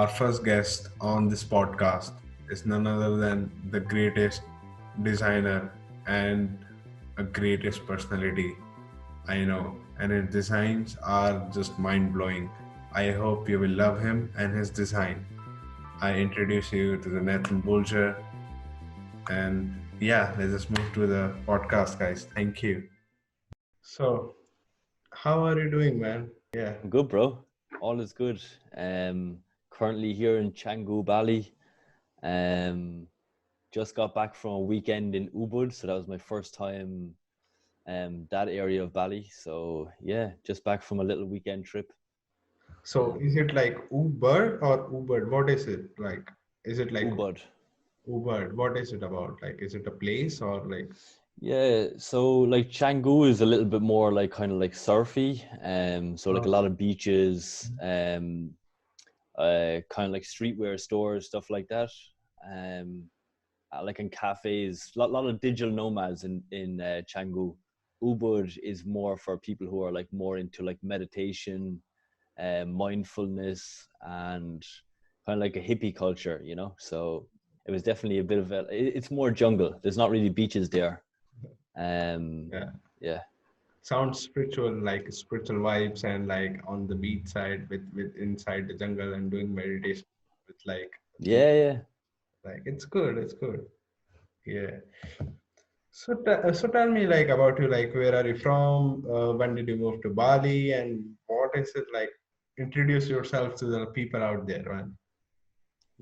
our first guest on this podcast is none other than the greatest designer and a greatest personality I know, and his designs are just mind blowing. I hope you will love him and his design. I introduce you to the Nathan Bolger, and yeah, let's just move to the podcast, guys. Thank you. So, how are you doing, man? Yeah. I'm good, bro. All is good. Currently here in Canggu, Bali. Um, just got back from a weekend in Ubud, so that was my first time that area of Bali. So yeah, just back from a little weekend trip. So, is it like Uber or Uber? What is it like? Is it like Ubud. Uber? What is it about? Like, is it a place or like? Yeah, so like Canggu is a little bit more like kind of like surfy. So like a lot of beaches, kind of like streetwear stores, stuff like that. Um, like in cafes, lot of digital nomads in Canggu. Ubud is more for people who are like more into like meditation, mindfulness, and kind of like a hippie culture, you know. So it was definitely a bit of it's more jungle. There's not really beaches there. Yeah. Yeah. Sounds spiritual, like spiritual vibes, and like on the beach side with inside the jungle and doing meditation with like the Yeah, yeah. like it's good. It's good. Yeah. So, so tell me like about you, like where are you from? When did you move to Bali, and what is it like? Introduce yourself to the people out there, man.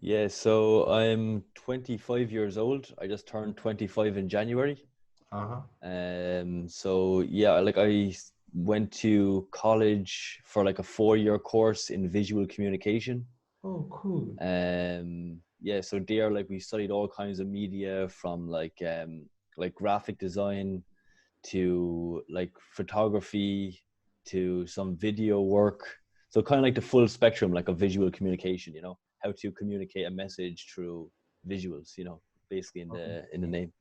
Yeah, so I'm 25 years old. I just turned 25 in January. Uh-huh. So yeah, like went to college for like a 4-year course in visual communication. Oh, cool. Yeah, so there like we studied all kinds of media from like graphic design to like photography to some video work. So kind of like the full spectrum like of visual communication, you know, how to communicate a message through visuals, you know, basically in the name.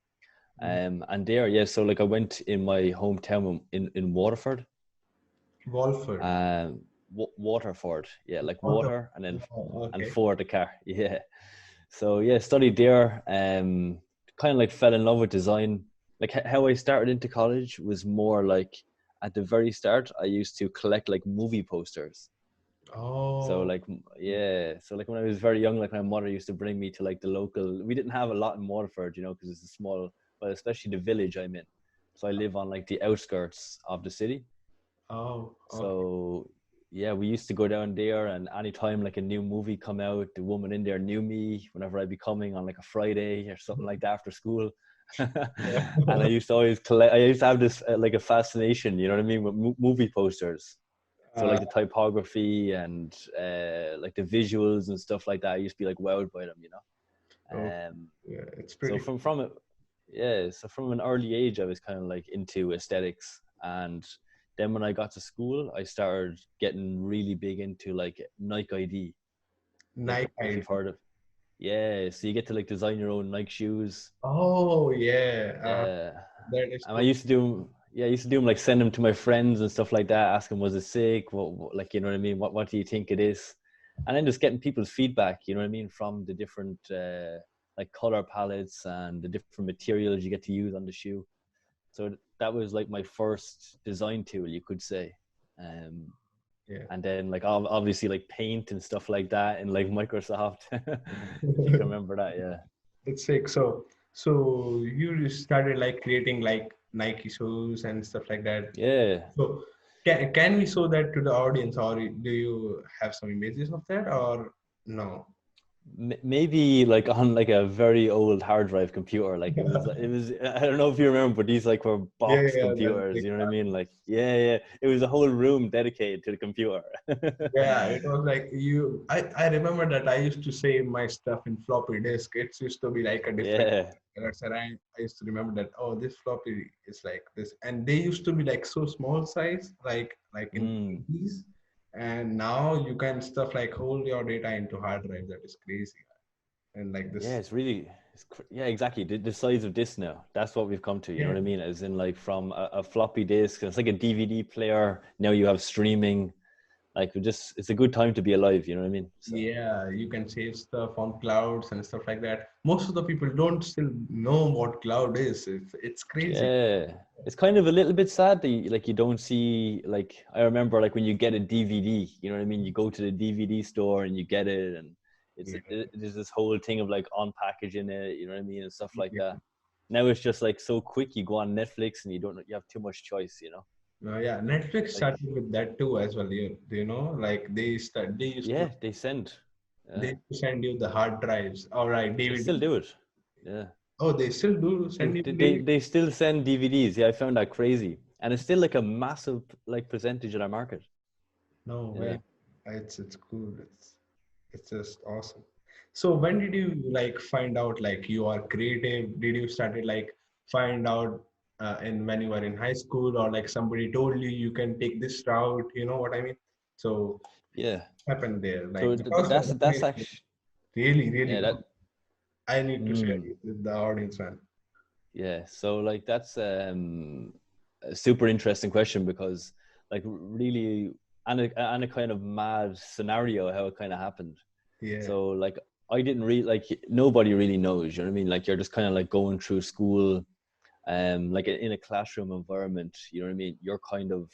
And there, yeah, so like I went in my hometown in Waterford. Walford. Waterford, yeah, like Water. water and then Oh, and okay. Ford the car, yeah. So yeah, studied there. Kind of like fell in love with design. Like how I started into college was more like at the very start. I used to collect like movie posters. So Oh, like yeah, so like when I was very young, like my mother used to bring me to like the local. We didn't have a lot in Waterford, you know, because it's a small, but especially the village I'm in. So I live on like the outskirts of the city. oh, okay. So yeah, we used to go down there, and anytime like a new movie come out, the woman in there knew me whenever I'd be coming on like a Friday or something like that after school. And I used to always collect. I used to have this like a fascination, you know what I mean, with movie posters. So Uh, like the typography and like the visuals and stuff like that, I used to be like wowed by them, you know. oh, Um, yeah, it's so pretty. from it, yeah. So from an early age, I was kind of like into aesthetics, and then when I got to school, I started getting really big into like Nike ID. Night If ID. you've heard of, yeah. So you get to like design your own Nike shoes. Oh, yeah. Yeah, That is and I cool. used to do, yeah, I used to do them like send them to my friends and stuff like that. Ask them, was it sick? Like you know what I mean? What do you think it is? And then just getting people's feedback. You know what I mean, from the different like color palettes and the different materials you get to use on the shoe. So that was like my first design tool, you could say. Um, Yeah. and then like obviously like paint and stuff like that in like Microsoft, if you can remember that. Yeah. It's sick. So you just started like creating like Nike shoes and stuff like that. Yeah. So can we show that to the audience, or do you have some images of that, or no? Maybe like on like a very old hard drive computer. Like it was I don't know if you remember, but these like were Yeah, box yeah, that computers, big you know what I part. mean? Like yeah, it was a whole room dedicated to the computer. Yeah, it was like you. I remember that I used to save my stuff in floppy disk. It used to be like a different Yeah. colors, and I used to remember that. Oh, this floppy is like this, and they used to be like so small size, like in Mm. KBs. And now you can stuff like hold your data into hard drive. That is crazy, and like Yeah, this. it's really yeah, exactly. The size of this now. That's what we've come to, you know Yeah, what I mean? As in like from a floppy disk, it's like a DVD player. Now you have streaming. like it's a good time to be alive, you know what I mean? So Yeah, you can save stuff on clouds and stuff like that. Most of the people don't still know what cloud is. It's crazy. yeah, it's kind of a little bit sad that you don't see, like, I remember like when you get a DVD, you know what I mean? You go to the DVD store and you get it, and Yeah. there's this whole thing of like unpackaging it, you know what I mean, and stuff like Yeah. that. Now it's just like so quick. You go on Netflix and you have too much choice, you know. Yeah, Netflix Like, started with that too as well. You know, like they used to yeah, they send. they Yeah, used to send you the hard drives. All right, they DVD. still do it. Yeah. Oh, they still do They, send you they DVD. they still send DVDs. Yeah, I found that crazy, and it's still like a massive like percentage of our market. No Yeah, way. It's cool. It's just awesome. So when did you like find out like you are creative? Did you started like find out in when you were in high school or like somebody told you you can take this route? You know what I mean? So yeah. happened there. Like So the first one that's definitely actually really yeah really that good. I need to share mm, it with the audience, man. yeah. So like that's a super interesting question because like really and a kind of mad scenario how it kind of happened. Yeah. So like I didn't really like nobody really knows. You know what I mean? Like you're just kind of like going through school like in a classroom environment, you know what I mean, you're kind of,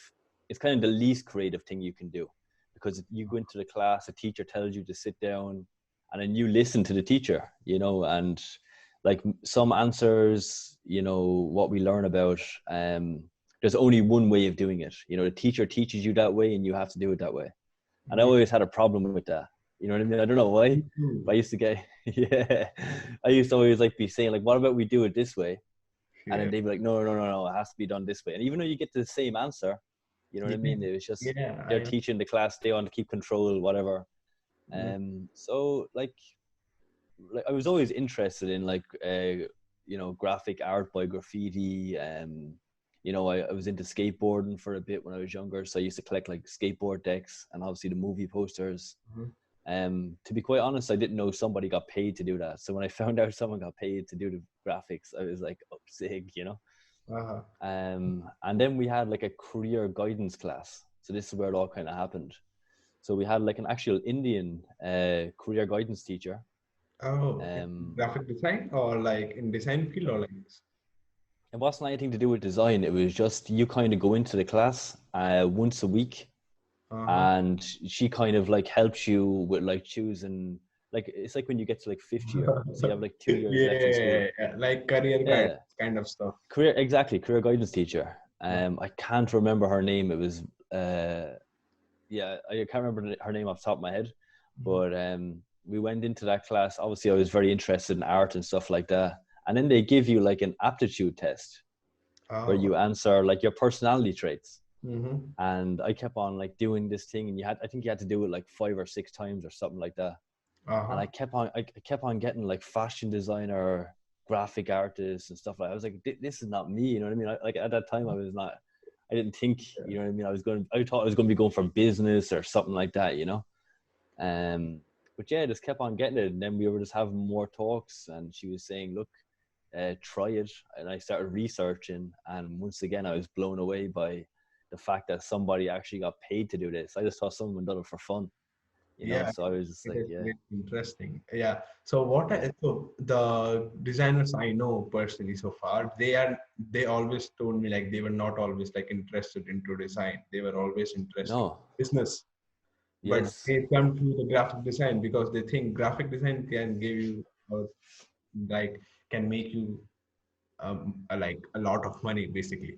it's kind of the least creative thing you can do, because you go into the class, a teacher tells you to sit down, and then you listen to the teacher, you know, and like some answers, you know, what we learn about, there's only one way of doing it, you know, the teacher teaches you that way and you have to do it that way. And I Yeah. always had a problem with that, you know what I mean, I don't know why, Me too. but I used to get yeah, I used to always like be saying like, what about we do it this way, and then Yeah. they'd be like, no, no, no, no, it has to be done this way. And even though you get the same answer, you know what I Yeah. mean? It was just Yeah. they're I know. teaching the class, they want to keep control, whatever. Mm. So like I was always interested in like you know, graphic art by graffiti. You know, I was into skateboarding for a bit when I was younger, so I used to collect like skateboard decks and obviously the movie posters. Mhm. To be quite honest, I didn't know somebody got paid to do that. So when I found out someone got paid to do the graphics, I was like, oh, sick, you know. Uh-huh. And then we had like a career guidance class. So this is where it all kind of happened. So we had like an actual Indian career guidance teacher. Oh, in Um, graphic design or like in design field or like this? it wasn't anything to do with design. It was just you kind of go into the class once a week, Uh-huh. and she kind of like helps you with like choosing. Like it's like when you get to like fifth year, so you have like 2 years left in school. Yeah, like career guide Yeah, kind of stuff. career guidance teacher. Uh, I can't remember her name. It was yeah, I can't remember her name off the top of my head, mhm. but we went into that class. Obviously, I was very interested in art and stuff like that. And then they give you like an aptitude test where Oh. you answer like your personality traits. Mm-hmm. And I kept on like doing this thing, and I think you had to do it like 5 or 6 times or something like that. And Uh-huh. I kept on getting like fashion designer, graphic artist, and stuff like that. I was like, this is not me, you know what I mean? Like at that time, I was not. I didn't think, you know what I mean. I thought I was going to be going for business or something like that, you know. Um, but yeah, I just kept on getting it, and then we were just having more talks, and she was saying, "Look, try it," and I started researching, and once again, I was blown away by the fact that somebody actually got paid to do this. I just thought someone done it for fun, you know. Yeah, So I was just it like, is yeah, very interesting. Yeah. yeah, So the designers I know personally so far, they always told me like they were not always like interested into design. They were always interested no, in business. But yes, they come to the graphic design because they think graphic design can give you like can make you like a lot of money basically,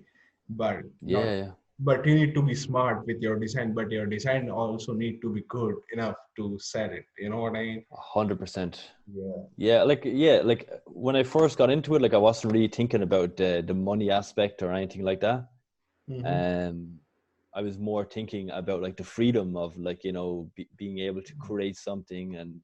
but not. yeah, yeah. But you need to be smart with your design, but your design also need to be good enough to sell it. You know what I mean? 100%. Yeah. Yeah, like when I first got into it, like I wasn't really thinking about the money aspect or anything like that. Mm-hmm. Um, I was more thinking about like the freedom of like, you know, being able to create something. And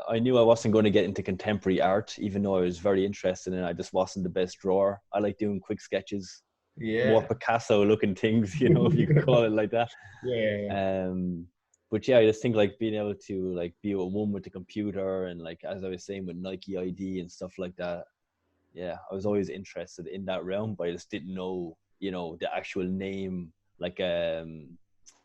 I knew I wasn't going to get into contemporary art, even though I was very interested in it. I just wasn't the best drawer. I like doing quick sketches, more Yeah. Picasso looking things, you know, if you could call it like that. Yeah. Um, but yeah, I just think like being able to like be a one with the computer, and like as I was saying with Nike ID and stuff like that. Yeah, I was always interested in that realm, but I just didn't know, you know, the actual name, like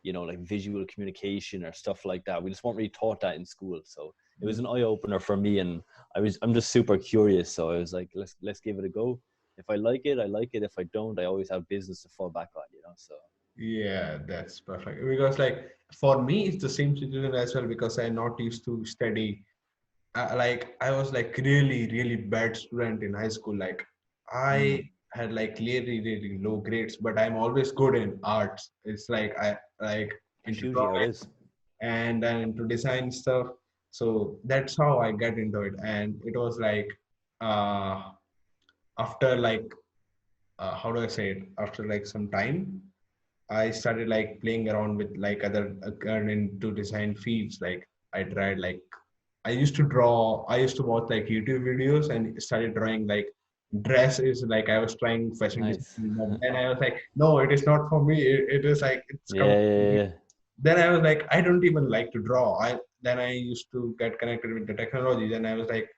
you know, like visual communication or stuff like that. We just weren't really taught that in school. So it was an eye opener for me, and I'm just super curious. So I was like, let's give it a go. If I like it, I like it. If I don't, I always have business to fall back on, you know. So Yeah, that's perfect. Because like for me, it's the same situation as well because I'm not used to study. Like I was like really bad student in high school. Like I had like really low grades, but I'm always good in arts. It's like I like that's into usually how it drawing is. and then into design stuff. So that's how I get into it. And it was like uh after like how do I say it? After like some time, I started like playing around with like other into design fields. Like I tried like I used to draw. I used to watch like YouTube videos and started drawing like dresses. Like I was trying fashion Nice. design, but then I was like, no, it is not for me. It is like it's Yeah, yeah, completely. yeah. Then I was like, I don't even like to draw. I used to get connected with the technology. Then I was like,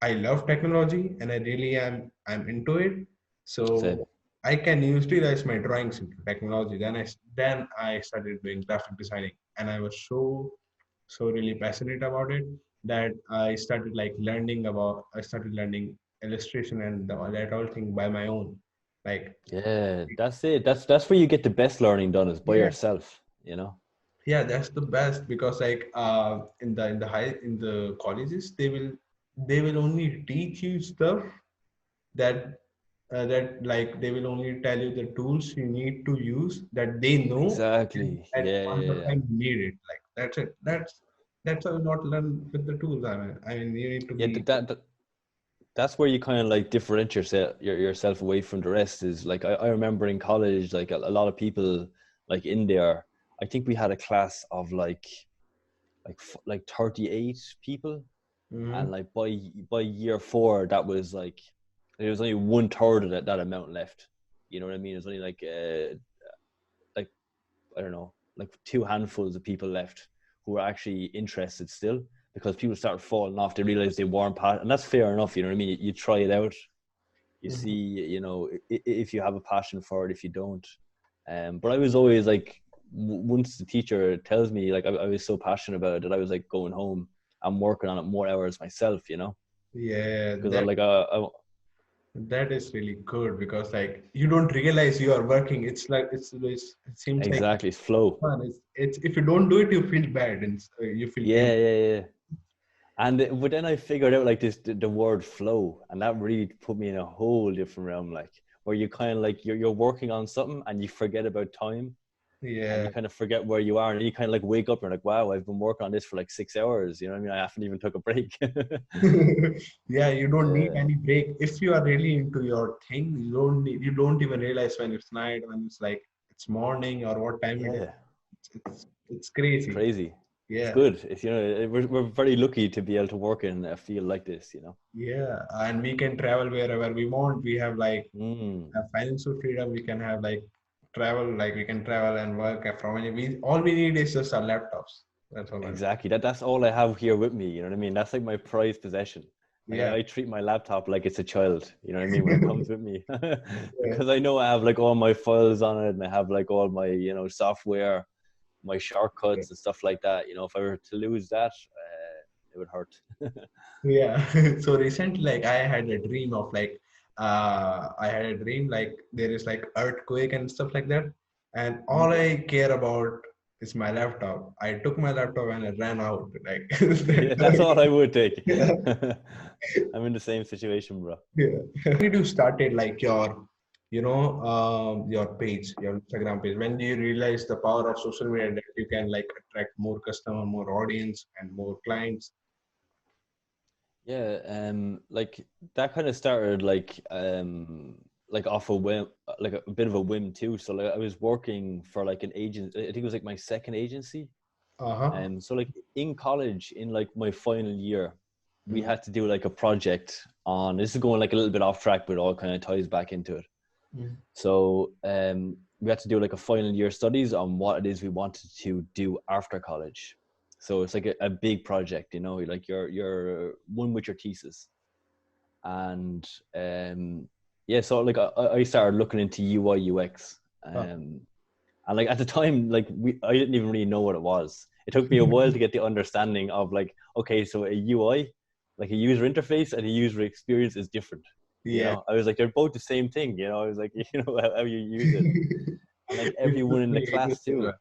I love technology and I really I'm into it. Same. So I can utilize my drawings into technology. Then I started doing graphic designing and I was so really passionate about it that I started learning illustration and that all thing by my own. Like Yeah, that's it. That's where you get the best learning done is by yeah, yourself, you know? yeah, that's the best because like in the colleges they will only teach you stuff that that like they will only tell you the tools you need to use that they know and Exactly. at Yeah, point yeah, of yeah. time you need it. Like that's it. That's how you not learn with the tools. I mean you need to Yeah, be that's where you kind of like differentiate yourself away from the rest is like I remember in college like a lot of people like in there. I think we had a class of like 38 people, and Mhm. like by year 4 that was like there was only one third of that amount left. You know what I mean? It's only like I don't know, like two handfuls of people left who were actually interested still, because people started falling off. They realized they weren't and that's fair enough. You know what I mean? You try it out, you see, Mhm. you know, if you have a passion for it, if you don't. But I was always like, once the teacher tells me, like, I was so passionate about it that I was like going home and working on it more hours myself, you know, Yeah, because I like, that is really good because like you don't realize you are working. It's like it seems like exactly, it's flow. fun. It's if you don't do it, you feel bad and you feel guilty. Yeah, yeah, yeah. But then I figured out like this the word flow, and that really put me in a whole different realm, like where you kind of like you're working on something and you forget about time, and you Yeah. kind of forget where you are, and you kind of like wake up and you're like, wow, I've been working on this for like 6 hours. You know what I mean? I haven't even took a break. Yeah, you don't need Yeah, any break. If you are really into your thing, you don't even realize when it's night, when it's like it's morning or what time it is. yeah, It's it's crazy. crazy. It's Yeah. good. It's, you know, we're very lucky to be able to work in a field like this. You know. Yeah. And we can travel wherever we want. We have like Mm. financial freedom. We can have like travel, like we can travel and work from any all we need is just our laptops. That's all. Exactly. That's all I have here with me. You know what I mean? That's like my prized possession. Like Yeah. I treat my laptop like it's a child. You know what I mean? When it comes with me, Yeah. because I know I have like all my files on it, and I have like all my software, my shortcuts and stuff like that. You know, if I were to lose that, it would hurt. Yeah. So recently, like I had a dream of like I had a dream like there is like earthquake and stuff like that. And all Mm. I care about is my laptop. I took my laptop and I ran out. Like Yeah, that's all I would take. yeah, I'm in the same situation, bro. yeah. When did you started like your page, your Instagram page? When do you realize the power of social media that you can like attract more customer, more audience, and more clients? Yeah, like that kind of started like off a whim, like a bit of a whim too. So like I was working for like an agent. I think it was like my second agency. Uh-huh. And so like in college, in like my final year, we Mm-hmm. had to do like a project on. This is going like a little bit off track, but it all kind of ties back into it. So we had to do like a final year studies on what it is we wanted to do after college. So it's like a big project, you know, like you're one with your thesis. And yeah, so like I started looking into UI UX. Uh, And And like at the time, like I didn't even really know what it was. It took me a while to get the understanding of like, okay, so a UI, like a user interface and a user experience is different. You Yeah. know, I was like, they're both the same thing. You know, I was like, you know, how you use it, and like It everyone took in the me ages class as too. well.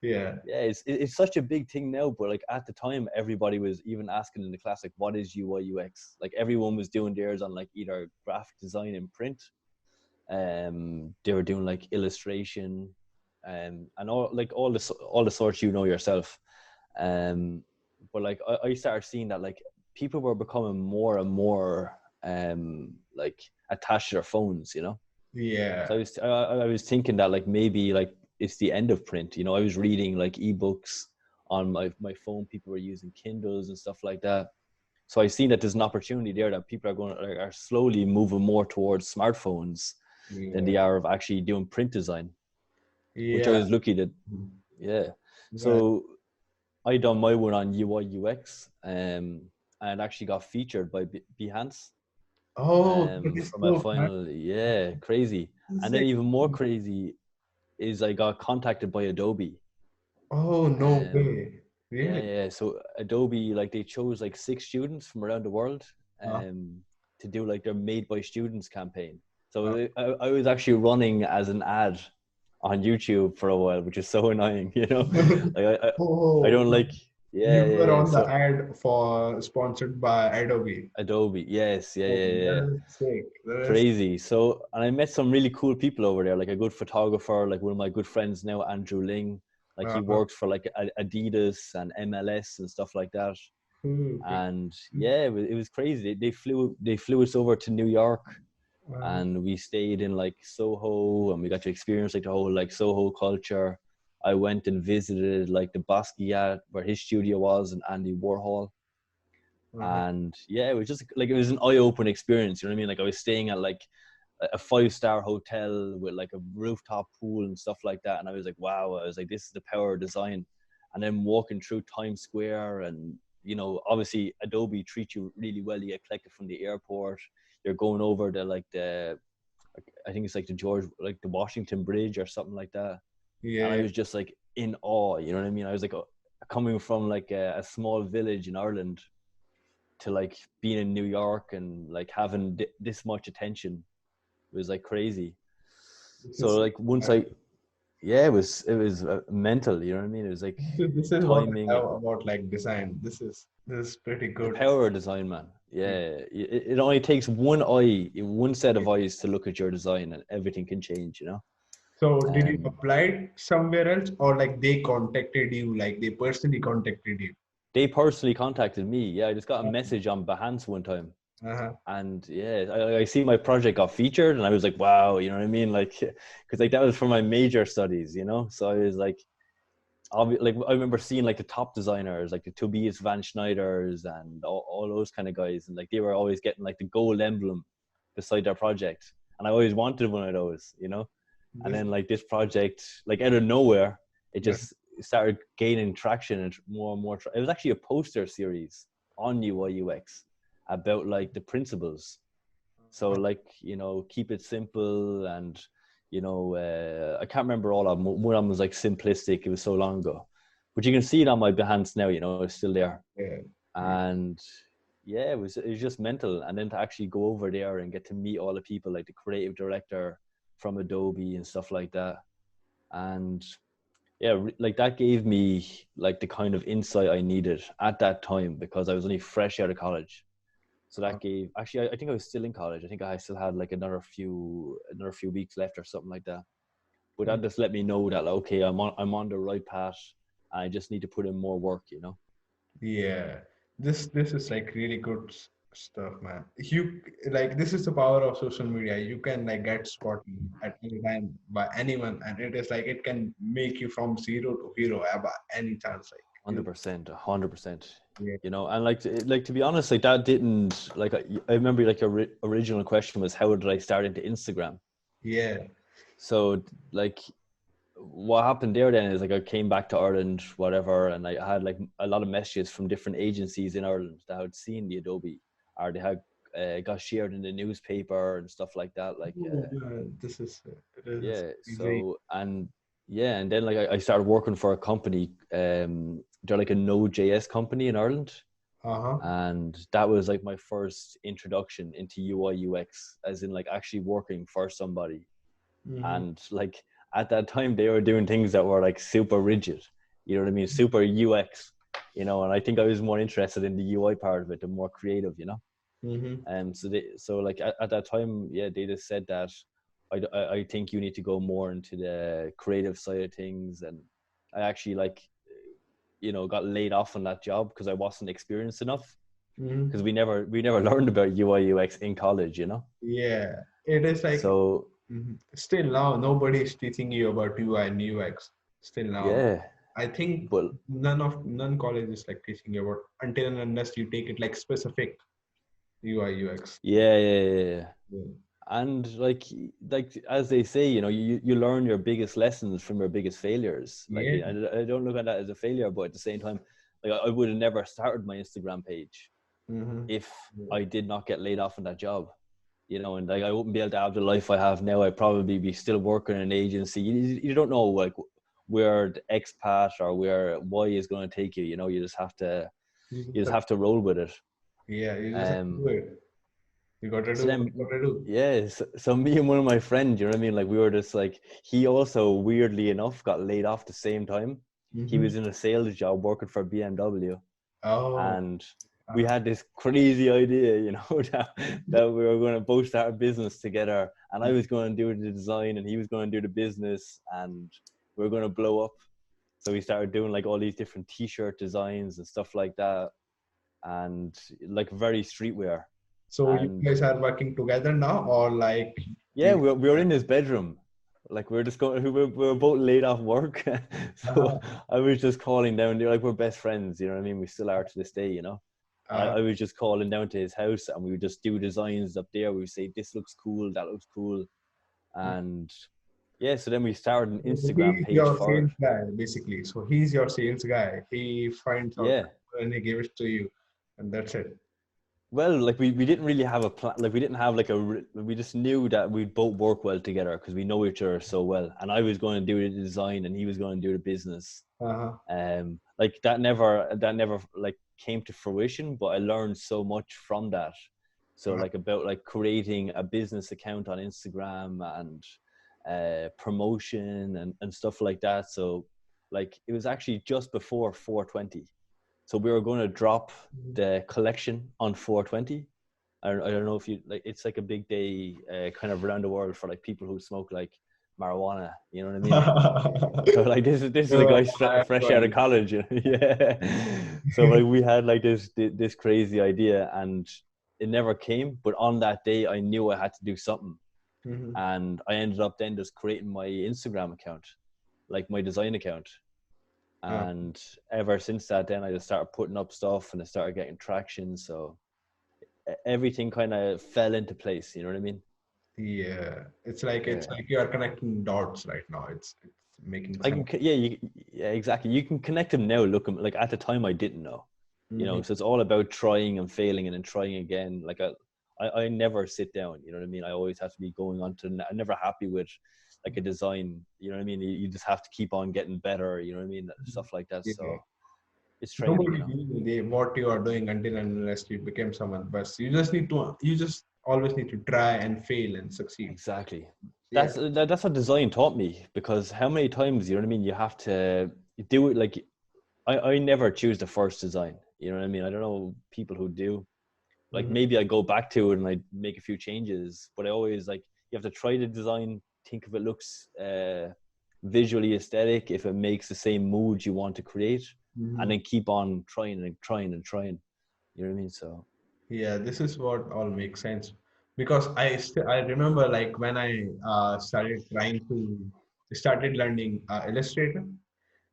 Yeah. Yeah, it's such a big thing now, but like at the time, everybody was even asking in the class, like, what is UI UX? Like everyone was doing theirs on like either graphic design in print, they were doing like illustration, and all the sorts you know yourself. Um, but like I started seeing that like people were becoming more and more like attached to their phones, you know. So Yeah. I was thinking that like maybe like it's the end of print. You know, I was reading like ebooks on my phone. People were using Kindles and stuff like that. So I seen that there's an opportunity there that people are slowly moving more towards smartphones than Yeah. they are of actually doing print design, which I Yeah. was lucky to. Yeah. Yeah. So I done my one on UI UX, and actually got featured by Behance, Oh, that is for my so fun. final. Yeah, crazy. And then Sick. even more crazy is I got contacted by Adobe. Oh, no Um, way. yeah, Really? yeah. So Adobe, like they chose like 6 students from around the world, Uh, to do like their Made by Students campaign. uh, So I was actually running as an ad on YouTube for a while, which is so annoying, you know. Like I oh, don't like. Yeah, you yeah, were yeah. on the So ad for sponsored by Adobe. Adobe, yes, yeah, Oh, yeah, yeah. that is sick. That is, Crazy. So, and I met some really cool people over there, like a good photographer, like one of my good friends now, Andrew Ling. Like he uh, works for like Adidas and MLS and stuff like that. cool, cool. And yeah, it was crazy. They flew us over to New York, Uh, and we stayed in like Soho, and we got to experience like the whole like Soho culture. I went and visited like the Basquiat where his studio was, and Andy Warhol. uh, And yeah, it was just like it was an eye-opening experience. You know what I mean? Like I was staying at like a 5-star hotel with like a rooftop pool and stuff like that, and I was like, wow. I was like, this is the power of design. And then walking through Times Square, and you know, obviously Adobe treats you really well. You get collected from the airport. You're going over the like the I think it's like the Washington Bridge or something like that. And I yeah, was just like in awe. You know what I mean? I was like coming from like a small village in Ireland to like being in New York and like having this much attention was like crazy. this So is like once I yeah, it was mental. You know what I mean? It was like this is what I timing, love about like design. This is pretty the good. power of design, man. Yeah, it only takes one set of eyes to look at your design, and everything can change. You know. So did you Um, apply it somewhere else or like they contacted you, like they personally contacted you? they personally contacted me. Yeah, I just got a message on Behance one time, Uh-huh. and yeah, I see my project got featured, and I was like, wow, you know what I mean? Like, because like that was for my major studies, you know. So I was like I remember seeing like the top designers, like the Tobias Van Schneiders and all those kind of guys, and like they were always getting like the gold emblem beside their project, and I always wanted one of those, you know. And This then like this project, like out of nowhere, it just started gaining traction and more and more. It was actually a poster series on UI UX about like the principles. So like, you know, keep it simple, and you know, I can't remember all of them. One of them was like simplistic. It was so long ago, but you can see it on my Behance now. You know, it's still there. yeah. And yeah, it was just mental. And then to actually go over there and get to meet all the people, like the creative director from Adobe and stuff like that. And yeah, like that gave me like the kind of insight I needed at that time, because I was only fresh out of college. So that gave, actually I think I was still in college. I think I still had like another few weeks left or something like that. But that just let me know that like, okay, I'm on the right path. I just need to put in more work, you know. Yeah, this is like really good stuff, man. You like this is the power of social media. You can like get spotted at any time by anyone, and it is like it can make you from zero to hero by any chance. Like, 100%, 100%. yeah, You know, and like to be honest, like that didn't like I remember like your original question was how did I start into Instagram? yeah, So like what happened there then is like I came back to Ireland, whatever, and I had like a lot of messages from different agencies in Ireland that had seen the Adobe, or they had got shared in the newspaper and stuff like that. Like oh, yeah, this is it is yeah, crazy. so and yeah, and then like I started working for a company. They're like a Node.js company in Ireland, Uh-huh. and that was like my first introduction into UI UX, as in like actually working for somebody. Mm-hmm. And like at that time, they were doing things that were like super rigid. You know what I mean? Super UX. You know, and I think I was more interested in the UI part of it, the more creative. You know. Mm-hmm. So like at that time, yeah, they just said that I think you need to go more into the creative side of things, and I actually like, you know, got laid off on that job because I wasn't experienced enough, Mm-hmm. because we never learned about UI UX in college, you know. Yeah, it is like So still now nobody is teaching you about UI and UX. Still now, yeah, I think but none college is like teaching you about until and unless you take it like specific UI UX. yeah. Yeah. And like as they say, you know, you learn your biggest lessons from your biggest failures. Like Yeah. I don't look at that as a failure, but at the same time, like I would have never started my Instagram page Mm-hmm. if Yeah. I did not get laid off in that job. You know, and like I wouldn't be able to have the life I have now. I'd probably be still working in an agency. You don't know like where the expat or where Y is going to take you. You know, You you just just have, have to roll with it. yeah, you just have to Um, do it. You gotta so do what then, you gotta do. yeah, so me and one of my friends, you know what I mean? Like we were just like, he also weirdly enough got laid off the same time. He Mm-hmm. was in a sales job working for BMW, Oh, and we uh, had this crazy idea, you know, that we were going to both start a business together, and I was going to do the design and he was going to do the business, and we were going to blow up. So we started doing like all these different t-shirt designs and stuff like that, and like very streetwear. so you And guys are working together now, or like yeah, you? we were in his bedroom. Like we were just going, we were both laid off work. So Uh, I was just calling down. They're like, we're best friends, you know what I mean? We still are to this day, you know? And uh, I was just calling down to his house, and we would just do designs up there. We would say, this looks cool, that looks cool. And yeah, so then we started an Instagram he's page your for it. sales guy, basically. So he's your sales guy. He finds out Yeah. and he gives it to you, and that's it. Well, like we didn't really have a plan. Like we didn't have like we just knew that we'd both work well together because we know each other so well. And I was going to do the design and he was going to do the business. Uh-huh. Like that never like came to fruition, but I learned so much from that. So Uh-huh. like about like creating a business account on Instagram and promotion and stuff like that. So like it was actually just before 420. So we were going to drop the collection on 420. I don't know if you like, it's like a big day kind of around the world for like people who smoke like marijuana, you know what I mean? So like this is a No, guy I fresh out of got college, you know? Yeah. So like we had like this crazy idea, and it never came. But on that day, I knew I had to do something, Mhm. and I ended up then just creating my Instagram account, like my design account. Uh, And ever since that, then I just started putting up stuff, and I started getting traction. So everything kind of fell into place. You know what I mean? yeah, it's Yeah. like you are connecting dots right now. It's making I can, sense. yeah, yeah, exactly. You can connect them now. Look, like at the time, I didn't know, you Mhm. know. So it's all about trying and failing and then trying again. Like I never sit down. You know what I mean? I always have to be going on to. I'm never happy with like a design. You know what I mean? You just have to keep on getting better. You know what I mean? Stuff like that. Yeah. So it's training, you Nobody know. knew what you are doing until and unless you became someone. But you just always need to try and fail and succeed. Exactly. Yeah. That's what design taught me, because how many times, you know what I mean, you have to do it. Like I never choose the first design. You know what I mean? I don't know people who do. Like Mhm. maybe I go back to it and I make a few changes, but I always like, you have to try the design, think if it looks visually aesthetic, if it makes the same mood you want to create, and Mhm. then keep on trying and trying and trying. You know what I mean? So Yeah, this is what all makes sense because I remember like when I started learning Illustrator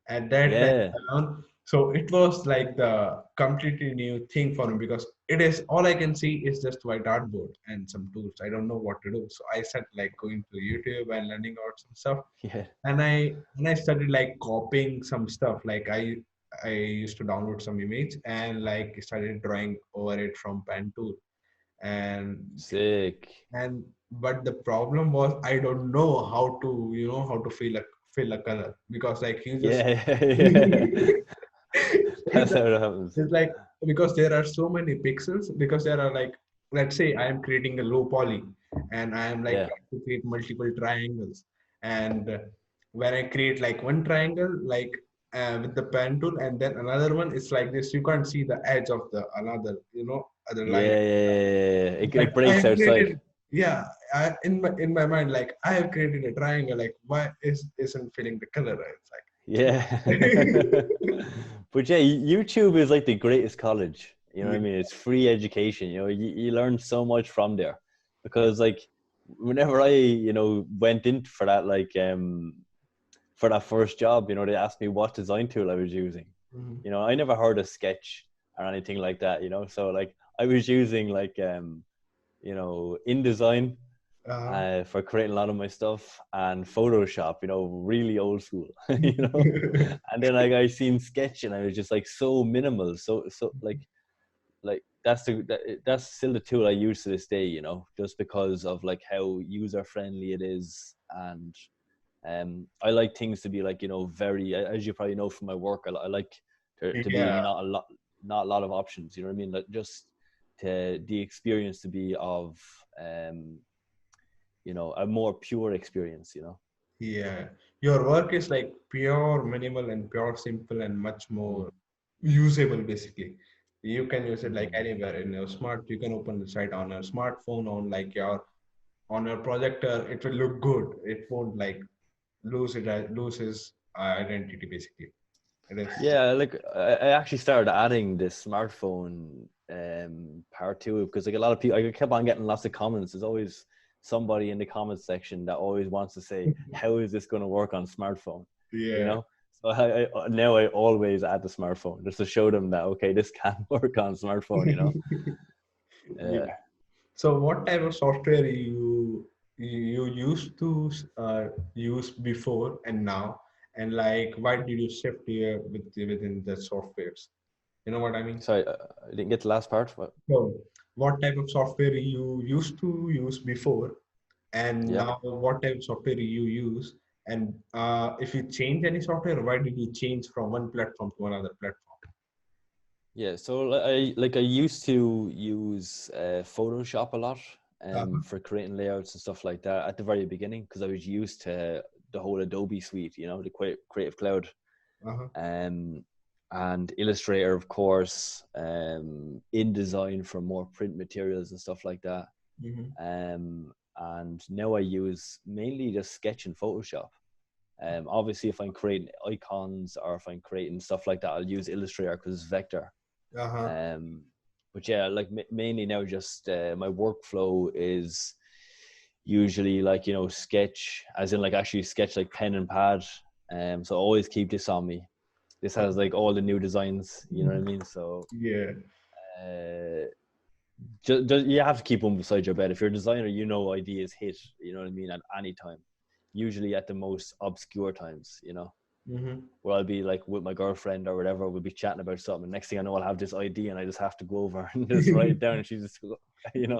at that time yeah, around. So it was like the completely new thing for me because it is all I can see is just white artboard and some tools. I don't know what to do. So I started like going to YouTube and learning out some stuff. yeah, And I started like copying some stuff. Like I used to download some image and like started drawing over it from pen tool. And sick. and but the problem was I don't know how to how to fill a color, because like you just Yeah, yeah. That's how it happens. it's like, because there are so many pixels, because there are like, let's say I am creating a low poly, and I am like Yeah, trying to create multiple triangles, and when I create like one triangle, like with the pen tool, and then another one, it's like this, you can't see the edge of the another, other yeah, line. yeah, yeah. It's like It I breaks have outside. created, yeah, in my mind, like I have created a triangle, like why isn't filling the color? It's Yeah. like But yeah, YouTube is like the greatest college. You know what I yeah, mean? It's free education. You learn so much from there. Because like whenever I went in for that for that first job, they asked me what design tool I was using. mhm. I never heard of Sketch or anything like that. So like I was using like InDesign uh, for creating a lot of my stuff, and Photoshop, really old school, you know. And then like I seen Sketch, and I was just like so minimal, so like that's still the tool I use to this day, just because of like how user friendly it is. And I like things to be like very, as you probably know from my work, I like to be yeah, not a lot of options, you know what I mean, like just to the experience to be of um a more pure experience. yeah. Your work is like pure minimal and pure simple and much Mm. more usable. Basically, you can use it like Mm. anywhere in your smart. You can open the site on a smartphone, on your projector. It will look good. It won't like lose his identity. Basically, it is. Yeah, like I actually started adding this smartphone part to it, because like a lot of people, I kept on getting lots of comments. There's always somebody in the comments section that always wants to say, how is this going to work on smartphone, you Yeah. know so now I always add the smartphone, just to show them that okay, this can work on smartphone. Yeah. uh, So what type of software you used to use before and now, and like why did you shift here within the softwares? You know what I mean? sorry, I didn't get the last part, but So what type of software you used to use before, and yeah. now what type of software you use, and if you change any software, why did you change from one platform to another platform? Yeah, so I used to use Photoshop a lot Uh-huh, for creating layouts and stuff like that at the very beginning, because I was used to the whole Adobe suite, the Creative Cloud, uh-huh. um, and Illustrator, of course, InDesign for more print materials and stuff like that. Hmm. And now I use mainly just Sketch and Photoshop. Obviously, if I'm creating icons or if I'm creating stuff like that, I'll use Illustrator because it's vector. Uh-huh. um but yeah, like mainly now just my workflow is usually like sketch, as in like actually sketch, like pen and pad. So I always keep this on me. This has like all the new designs, you know what I mean. So Yeah. uh just you have to keep one beside your bed. If you're a designer, ideas hit, you know what I mean, at any time, usually at the most obscure times. Hmm. Where I'll be like with my girlfriend or whatever, we'll be chatting about something. And next thing I know, I'll have this idea and I just have to go over and just write it down. And she's just, it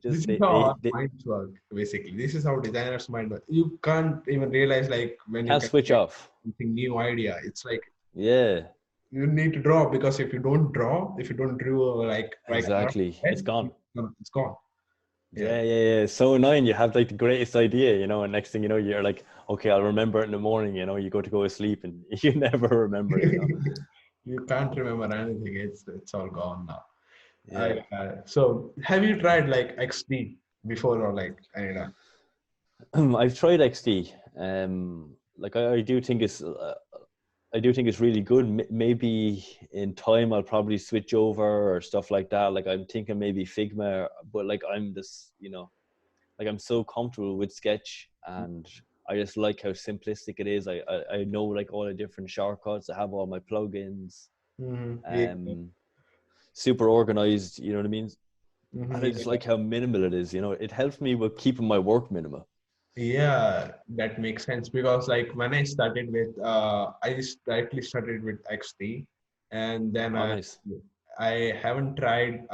This just, is how our minds work, basically. This is how designers' mind work. You can't even realize like when you can't can switch get off. something new idea. It's like Yeah, you need to draw, because if you don't draw like a rough exactly. It's head, gone. it's gone. Yeah. Yeah, yeah, yeah. It's so annoying. You have like the greatest idea, and next thing you know, you're like, okay, I'll remember it in the morning. You go to sleep and you never remember it. You can't remember anything. It's all gone now. Yeah. So have you tried like XD before, or like any of that? I've tried XD. Like I do think it's really good. Maybe in time I'll probably switch over or stuff like that. Like I'm thinking maybe Figma, but like like I'm so comfortable with Sketch, and I just like how simplistic it is. I know like all the different shortcuts. I have all my plugins. Hmm. Yeah. Um, Super organized. You know what I mean? Hmm. And I just like how minimal it is. It helps me with keeping my work minimal. Yeah, that makes sense, because like when I started with I just directly started with XD, and then Oh, nice. I haven't tried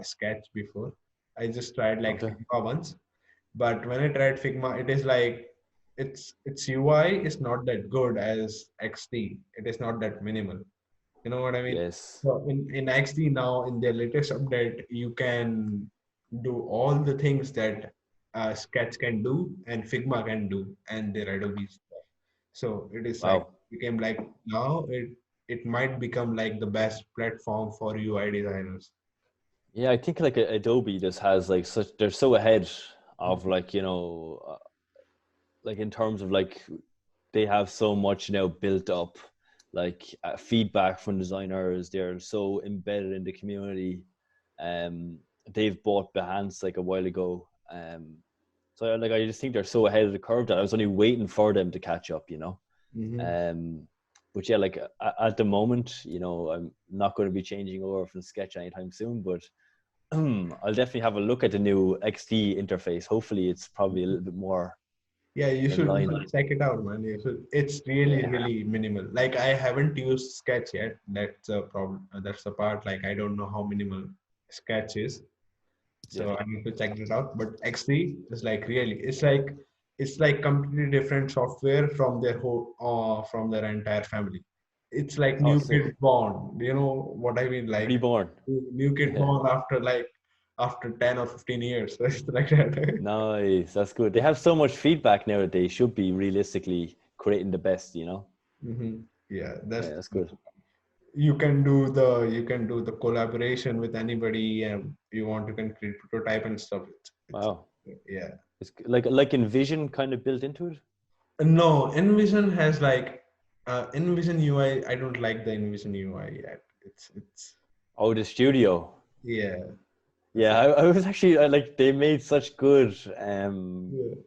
Sketch before. I just tried like Okay. Figma once. But when I tried Figma, it is like its UI is not that good as XT. It is not that minimal. You know what I mean? Yes. So in XT now, in their latest update, you can do all the things that Sketch can do and Figma can do, and their Adobe stuff. So it is like Wow. became like now it might become like the best platform for UI designers. Yeah, I think like Adobe just has like such, they're so ahead of like, like in terms of like they have so much now built up, like feedback from designers. They're so embedded in the community. Um, they've bought Behance like a while ago. So like I just think they're so ahead of the curve that I was only waiting for them to catch up, you know. Mm-hmm. Um, but yeah, like at the moment, I'm not going to be changing over from Sketch anytime soon, but I'll definitely have a look at the new XD interface. Hopefully, it's probably a little bit more Yeah, in line. check it out, man. You should. It's really, Yeah, really minimal. Like I haven't used Sketch yet. That's a problem. That's the part. Like I don't know how minimal Sketch is. yeah. So I need to check it out. But XD is like really, it's like completely different software from their whole from their entire family. It's like Oh, new sick. kid born. You know what I mean? Like Reborn. new kid Yeah. born after 10 or 15 years. It's like that. Nice. That's good. They have so much feedback now that they should be realistically creating the best, you know? Yeah, Yeah, that's good. you can do the collaboration with anybody and you want, you can create prototype and stuff. It's Wow. yeah. It's like Envision kind of built into it. No, Envision has like Envision UI. I don't like the Envision UI yet. It's Oh, the studio. yeah. It's Yeah, like I was actually like they made such good yeah,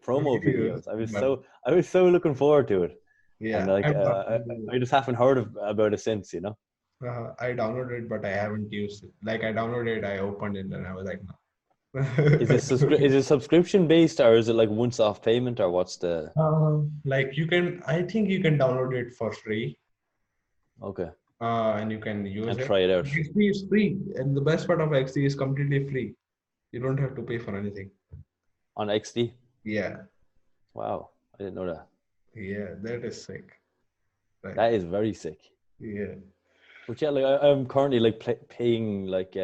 promo videos, videos. I was but so looking forward to it, and yeah, like downloaded I just haven't heard about it since, you know. I downloaded it, but I haven't used it. Like I downloaded it, I opened it, and I was like, no. Is it subscription based or is it like once off payment or what's the? Like you can, I think you can download it for free, Okay, and you can use and it. try it out XD is free, and the best part of XD is completely free. You don't have to pay for anything. on XD. Yeah, Wow, I didn't know that. yeah, that is sick. Like, That is very sick. yeah, But yeah, like I'm currently like paying like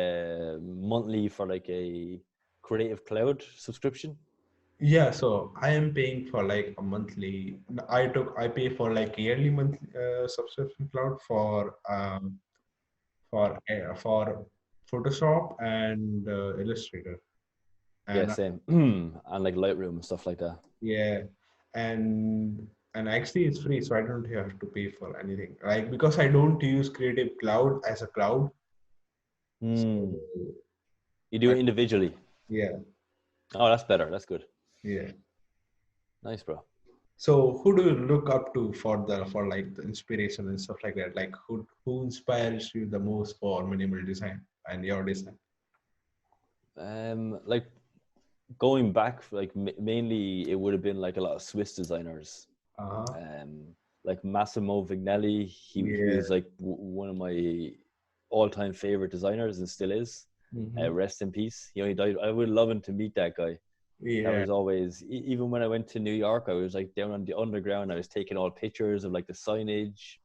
monthly for like a Creative Cloud subscription. yeah. So I am paying for like a monthly. I pay for like yearly monthly subscription cloud for Photoshop and Illustrator, Yeah, and same. And like Lightroom and stuff like that. yeah, and XD is free, so I don't have to pay for anything. Like because I don't use Creative Cloud as a cloud. So Hmm. You do I, it individually. yeah, Oh, that's better. That's good. yeah. Nice, bro. So who do you look up to for like the inspiration and stuff like that? Like who inspires you the most for minimal design and your design? Like going back, like mainly it would have been like a lot of Swiss designers. Uh-huh. Um, like Massimo Vignelli. He Yeah. was like one of my all-time favorite designers and still is. Hmm. Rest in peace. You know, he died. I would love him to meet that guy. That Yeah. was always even when I went to New York, I was like down on the underground. I was taking all pictures of like the signage,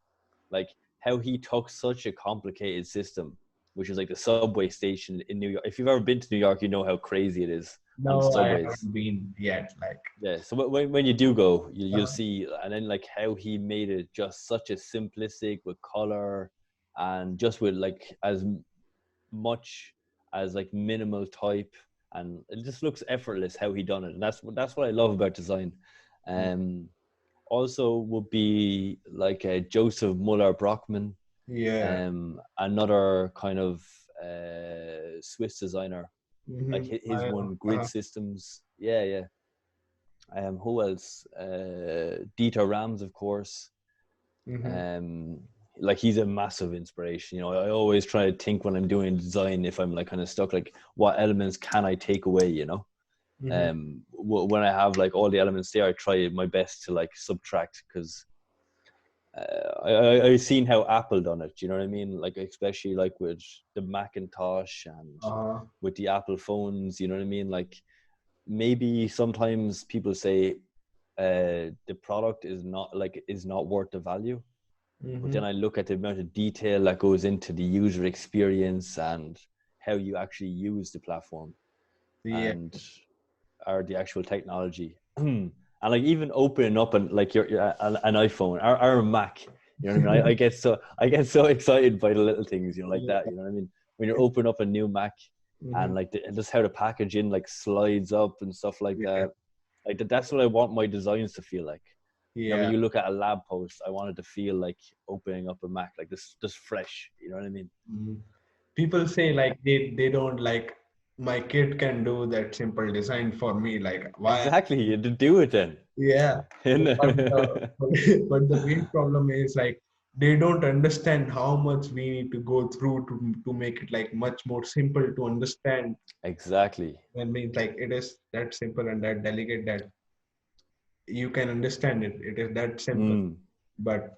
like how he took such a complicated system, which is like the subway station in New York. If you've ever been to New York, you know how crazy it is on the No, I subways. haven't been yet. Like, Yeah, so when you do go, you'll uh, see, and then like how he made it just such a simplistic with color and just with like as much as like minimal type, and it just looks effortless how he done it, and that's what I love about design. Um, also would be like Joseph Muller Brockman, yeah. another kind of Swiss designer. Like Hmm. his one grid systems, yeah, yeah. Who else? Dieter Rams, of course. Hmm. Um, like he's a massive inspiration. You know, I always try to think when I'm doing design, if I'm like kind of stuck, like what elements can I take away? You know, Hmm. when I have like all the elements there, I try my best to like subtract because I've seen how Apple done it. You know what I mean? Like especially like with the Macintosh and Uh, with the Apple phones. You know what I mean? Like maybe sometimes people say the product is not worth the value. But then Mm-hmm. I look at the amount of detail that goes into the user experience and how you actually use the platform Yeah. and or the actual technology. And like even opening up and like an iPhone or a Mac, you know what I mean? I get so excited by the little things, like Yeah. that. You know what I mean? When you open up a new Mac Mm-hmm. and like just how the packaging like slides up and stuff like Yeah. that. Like that's what I want my designs to feel like. When Yeah. you look at a lab post, I want it to feel like opening up a Mac, like this, just fresh. You know what I mean? Mhm. People say like they don't like my kid can do that simple design for me. Like why? Exactly. You do it then. Yeah. But but the main problem is like they don't understand how much we need to go through to make it like much more simple to understand. Exactly. And means like it is that simple and that delicate that you can understand it. It is that simple, Mm. but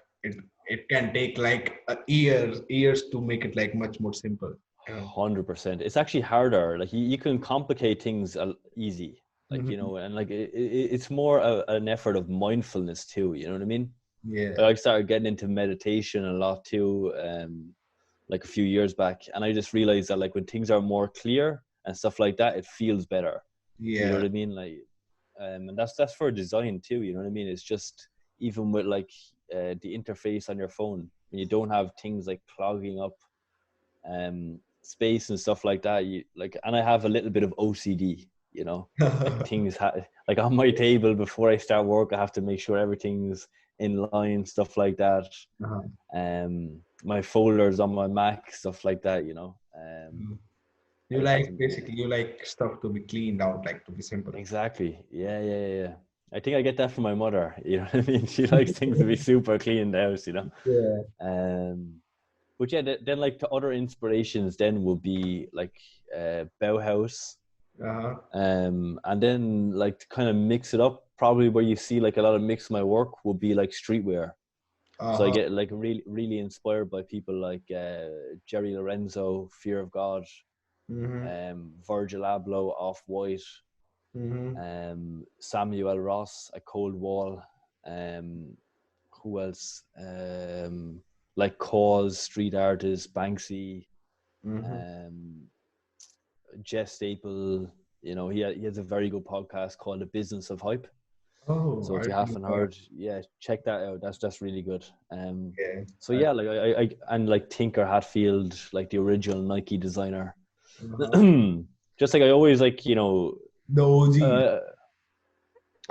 it can take like years to make it like much more simple. Yeah. 100%. It's actually harder. Like you can complicate things easy, like Mhm. and like it's more an effort of mindfulness too. You know what I mean? Yeah. Like I started getting into meditation a lot too, like a few years back, and I just realized that like when things are more clear and stuff like that, it feels better. You know Yeah. what I mean? Like, and that's for design too. You know what I mean? It's just even with like the interface on your phone, when you don't have things like clogging up space and stuff like that, you like, and I have a little bit of OCD, like like on my table before I start work, I have to make sure everything's in line, stuff like that. Uh-huh. My folders on my Mac, stuff like that, Mm. I You just have like to, yeah. basically you like stuff to be cleaned out, like to be simple. Exactly. Yeah. I think I get that from my mother. You know what I mean? She likes things to be super clean in the house. Yeah. Um, but yeah, then like the other inspirations then would be like Bauhaus, Uh-huh. and then like to kind of mix it up. Probably where you see like a lot of mix of my work would be like streetwear. So I Uh-huh. get like really inspired by people like Jerry Lorenzo, Fear of God, Mm-hmm. Virgil Abloh, Off White, Mm-hmm. Samuel Ross, A Cold Wall, um, who else? Like Cause, street artist, Banksy, Mm-hmm. um, Jeff Staple. He has a very good podcast called The Business of Hype. Oh, So I if you don't know haven't that. heard, yeah, check that out. That's really good. Yeah. So yeah, like I and like Tinker Hatfield, like the original Nike designer. Uh-huh. Just like I always like, The OG. uh,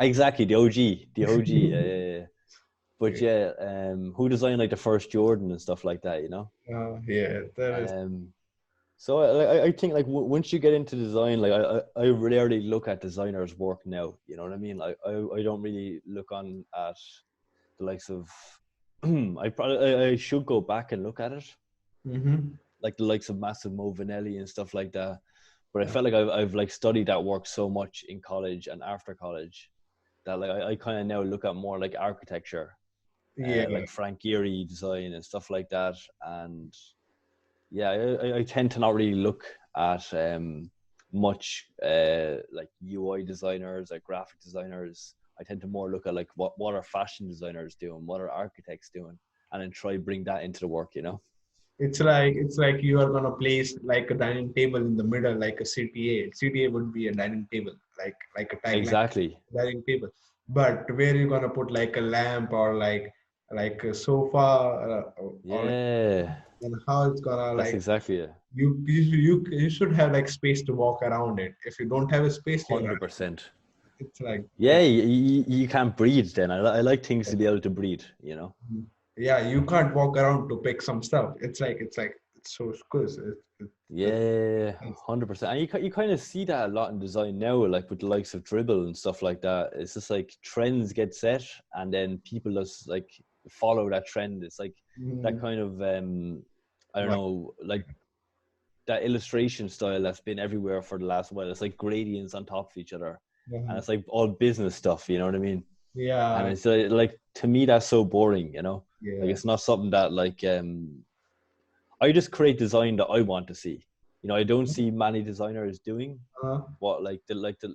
exactly the OG. But Yeah. yeah, who designed like the first Jordan and stuff like that. Yeah, that is. Um, so I think like once you get into design, like I rarely look at designers' work now. You know what I mean? Like I don't really look on at the likes of. I should go back and look at it, Mm-hmm. like the likes of Massimo Vinelli and stuff like that. But I felt like I've like studied that work so much in college and after college that like I kind of now look at more like architecture, Yeah. like Frank Gehry design and stuff like that. And yeah, I tend to not really look at much like UI designers or graphic designers. I tend to more look at like what are fashion designers doing, what are architects doing, and then try bring that into the work. It's like you are gonna place like a dining table in the middle, like a CTA. CTA would be a dining table, like a tagline Exactly. dining table. But where you gonna put like a lamp or like a sofa or like, Yeah, and how it's gonna that's like exactly it. you should have like space to walk around it. If you don't have a space, you're gonna 100%. it's like Yeah, you can't breathe then. I like things to be able to breathe. yeah, you can't walk around to pick some stuff. It's like it's so good. Yeah, It's, 100%. And you kind of see that a lot in design now, like with the likes of dribble and stuff like that. It's just like trends get set, and then people just like follow that trend. It's like that mm, kind of I don't but, know, like that illustration style that's been everywhere for the last while. It's like gradients on top of each other, and uh, it's like all business stuff. You know what I mean? And yeah, it's like to me that's so boring. Like yeah. it's not something that like I just create design that I want to see. I don't see many designers doing Uh, what like the likes of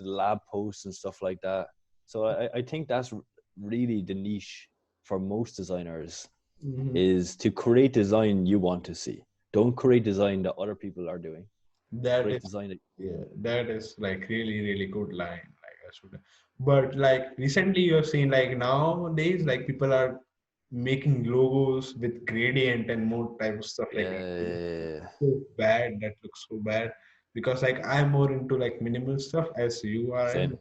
the lab posts and stuff like that. So I think that's really the niche for most designers, Mhm. is to create design you want to see. Don't create design that other people are doing. That Create is, design that, yeah, that is like really, really good line. Like I should, but like recently you have seen like nowadays like people are making logos with gradient and more type of stuff like that. yeah, So bad, that looks so bad because like I'm more into like minimal stuff as you are in, same.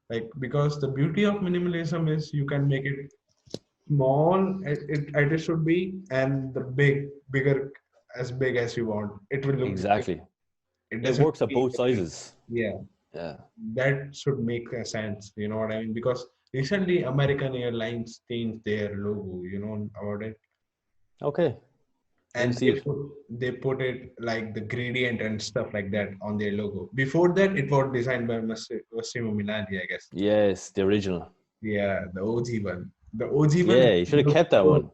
like because the beauty of minimalism is you can make it small it should be and the bigger as big as you want. It will look great. Exactly. It It doesn't works at feel both like, sizes. yeah, Yeah. that should make a sense, you know what I mean? Because recently American Airlines changed their logo, you know about it, Okay. Didn't and see it. they put it like the gradient and stuff like that on their logo. Before that, it was designed by Massimo Minardi, I guess. Yes, the original. Yeah, the OG one. The OG one Yeah, you should have looks kept that good, one.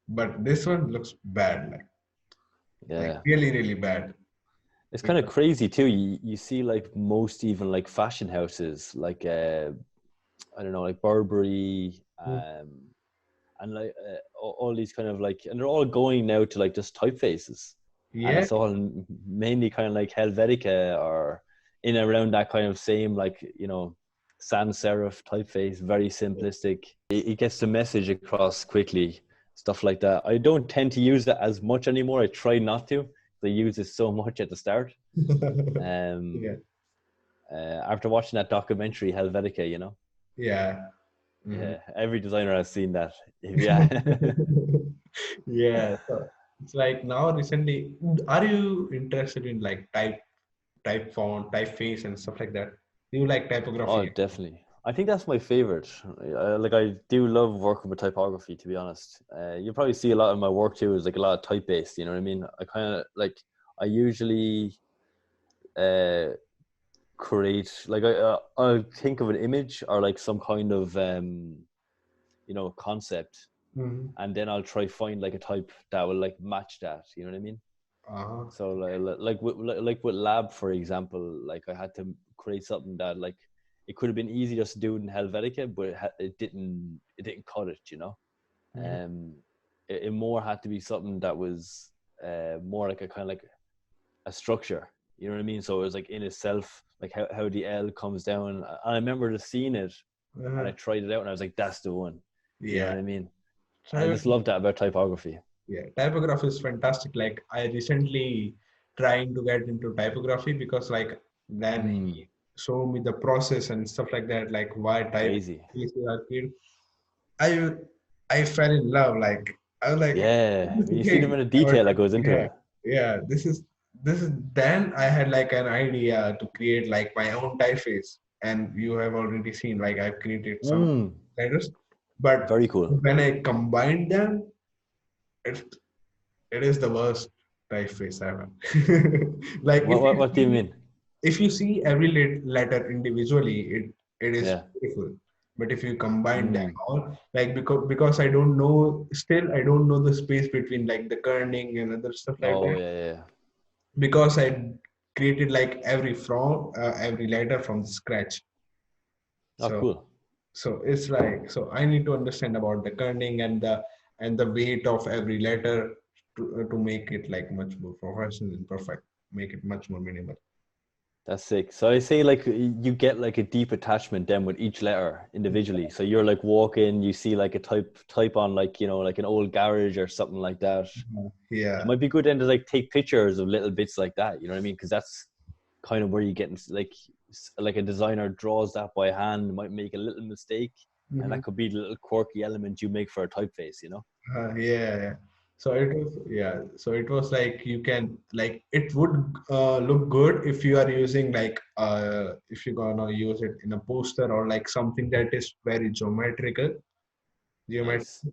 but this one looks bad, like Yeah. really, really bad. It's kind of Because crazy too. You see like most even like fashion houses, like I don't know, like Burberry, and like all these kind of like, and they're all going now to like just typefaces, and yeah, it's all mainly kind of like Helvetica or in and around that kind of same like, you know, sans serif typeface, very simplistic. It gets the message across quickly, stuff like that. I don't tend to use it as much anymore. I try not to. I use it so much at the start. Um, yeah, after watching that documentary Helvetica, you know, yeah. Mhm. yeah, every designer has seen that. Yeah. Yeah, so it's like now recently, are you interested in like type font, typeface and stuff like that? Do you like Oh, typography? definitely. I think that's my favorite. Like I do love working with typography, to be honest. You probably see a lot of my work too is like a lot of type based. You know what I mean? I kind of like, I usually uh, create like I think of an image or like some kind of you know, concept, Mhm. and then I'll try find like a type that will like match that. You know what I mean? Uh-huh. So like with lab, for example, like I had to create something that like it could have been easy just to do it in Helvetica, but it didn't cut it, you know. Mhm. Um, it more had to be something that was more like a kind of like a structure. You know what I mean? So it was like in itself, like how the L comes down. And I remember just seeing it, and I Uh-huh. tried it out, and I was like, that's the one. You know Yeah. what I mean? I So just love that about typography. yeah, typography is fantastic. Like I recently trying to get into typography because like then Mm, he showed me the process and stuff like that, like why type crazy. pieces are created. I I fell in love. Like I was like, Yeah, this is when the you see the thing. amount of I was detail that like, goes into yeah, it. yeah. This is. Then I had like an idea to create like my own typeface, and you have already seen like I've created some Mm, letters, but very cool. when I combined them, it it is the worst typeface ever. Like What do you mean? if you see every letter individually, it is Yeah. beautiful. But if you combine them Mm. all, like because I don't know, still I don't know the space between like the kerning and other stuff like Oh that. yeah, yeah. Because I created like every letter from scratch. Oh, So cool. so it's like so I need to understand about the kerning and the weight of every letter to make it like much more professional and perfect, make it much more minimal. That's sick. So I say like you get like a deep attachment then with each letter individually. So you're like walking, you see like a type on like, you know, like an old garage or something like that. It Yeah. might be good then to like take pictures of little bits like that. You know what I mean? Because that's kind of where you get like a designer draws that by hand, might make a little mistake, and Mhm. that could be the little quirky element you make for a typeface. You know? Yeah, yeah. So it was, yeah. So it was like you can like it would look good if you are using like if you're gonna use it in a poster or like something that is very geometrical. Geomet Nice.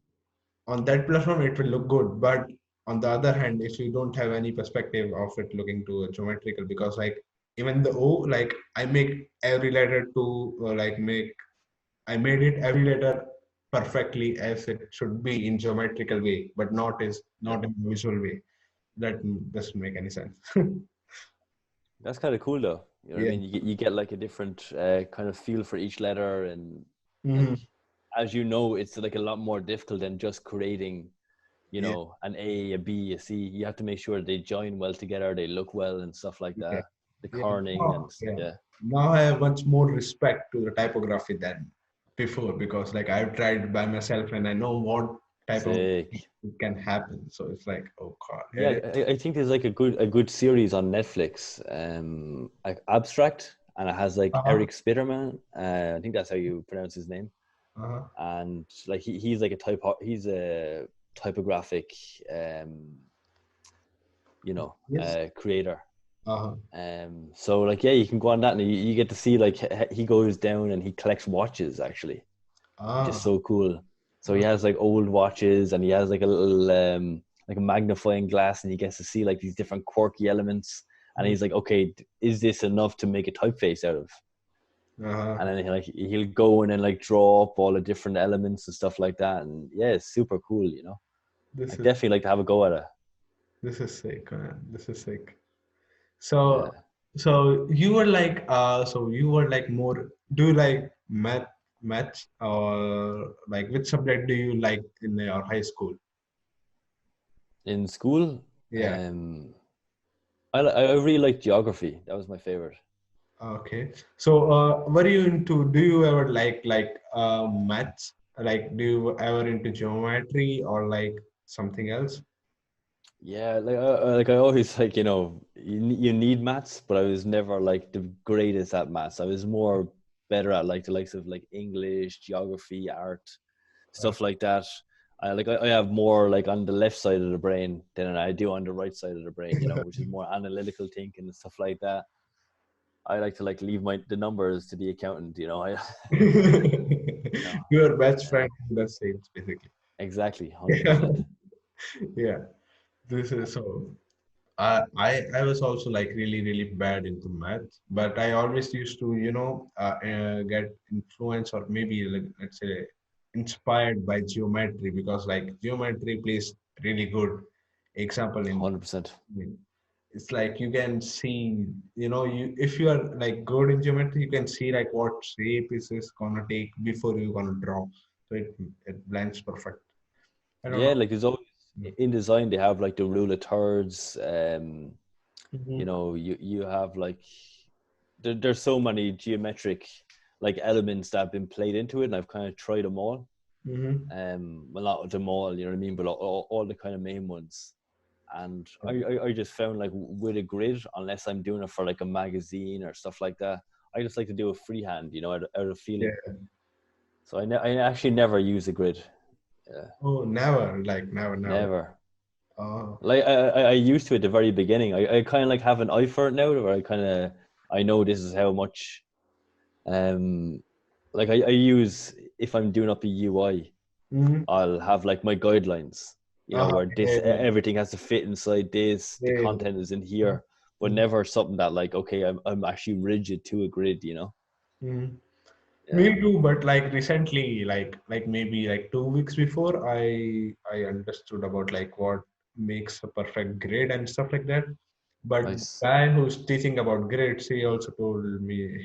on that platform it will look good, but on the other hand, if you don't have any perspective of it looking to a geometrical, because like even the O, like I make every letter to like make I made it every letter perfectly as it should be in geometrical way, but Yeah. not in visual way. That doesn't make any sense. That's kind of cool though. You know what I Yeah. mean? You get like a different kind of feel for each letter, and like Hmm. as you know, it's like a lot more difficult than just creating, you Yeah. know, an A, a B, a C. You have to make sure they join well together, they look well, and stuff like Yeah. that. The Yeah. kerning Now, and yeah. yeah, Now I have much more respect to the typography than before because like I've tried by myself and I know what type of sick. it can happen. So it's like, oh God. Yeah, I think there's like a good series on Netflix, like Abstract, and it has like Uh-huh. Eric Spitterman. I think that's how you pronounce his name. Uh-huh. And like he's like he's a typographic, um, Yes. creator. Uh-huh. So like yeah, you can go on that and you get to see like he goes down and he collects watches actually, which is Ah. so cool. So he has like old watches and he has like a little like a magnifying glass and he gets to see like these different quirky elements. And he's like, okay, is this enough to make a typeface out of? Uh-huh. And then he'll go in and like draw up all the different elements and stuff like that. And yeah, it's super cool, you know. I This is definitely like to have a go at it. this is sick, man. This is sick. Yeah. So so you were like more do you like maths or like which subject do you like in your high school? In school, Yeah. um, I really like geography. That was my favorite. Okay. So were you into do you ever like maths? Like do you ever into geometry or like something else? Yeah, like I always like you need maths, but I was never like the greatest at maths. I was more better at like the likes of like English, geography, art, Uh, stuff like that. I have more like on the left side of the brain than I do on the right side of the brain, which is more analytical thinking and stuff like that. I like to like leave the numbers to the accountant, you know, Your best uh, friend in the sales basically. exactly, 100%. Yeah. This is so. I was also like really bad into math, but I always used to get influence or maybe like, let's say inspired by geometry because like geometry plays really good example in 100%. it's like you can see you if you are like good in geometry you can see like what shape is this gonna take before you gonna draw so it blends perfect. I don't Yeah, know. like there's always in design they have like the rule of thirds. Mm-hmm. You have like there's so many geometric like elements that have been played into it, and I've kind of tried them all. Mm-hmm. Well, not them all, you know what I mean, but all the kind of main ones. And I just found like with a grid, unless I'm doing it for like a magazine or stuff like that, I just like to do a freehand, out of feeling. Yeah. So I actually never use a grid. Yeah, Oh, never, like never. never. Oh, Like I used to at the very beginning. I kind of like have an eye for it now, where I know this is how much. Um, like I use if I'm doing up a UI, mm-hmm. I'll have like my guidelines. Where this Yeah, everything has to fit inside this. The yeah, content is in yeah. here, but never something that like okay, I'm actually rigid to a grid. Mm-hmm. Yeah, Me too, but like recently, like maybe like 2 weeks before, I understood about like what makes a perfect grade and stuff like that. But the nice. guy who's teaching about grades, he also told me